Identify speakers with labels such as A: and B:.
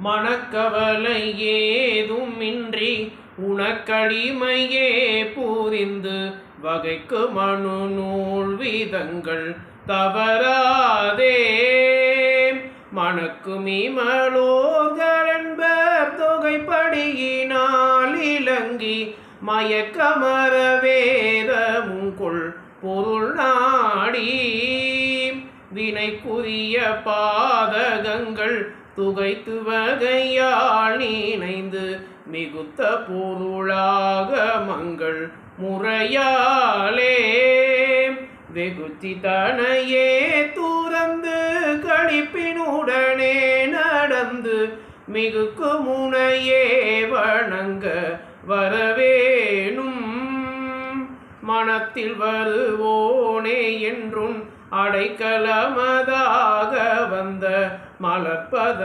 A: மனக்கவலை ஏதுமின்றி உனக்கடிமையே புரிந்து வகைக்கு மனு நூல் விதங்கள் தவறாதே. மணக்குமிமலோர்களென்பர் தொகைப்படியினால் இலங்கி மயக்கமர வேதமுங்கொள் பொருள் நாடி வினைக்குரிய பாதகங்கள் துகைத்து வகையால் நினைந்து மிகுத்த பொருளாக மங்கள் முறையாலே வெகுத்தி தனையே துறந்து கழிப்பினுடனே நடந்து மிகுக்கு முனையே வணங்க வரவேணும். மனத்தில் வருவோனே என்றும் அடைக்கலமதாக வந்த மலர்ப்பத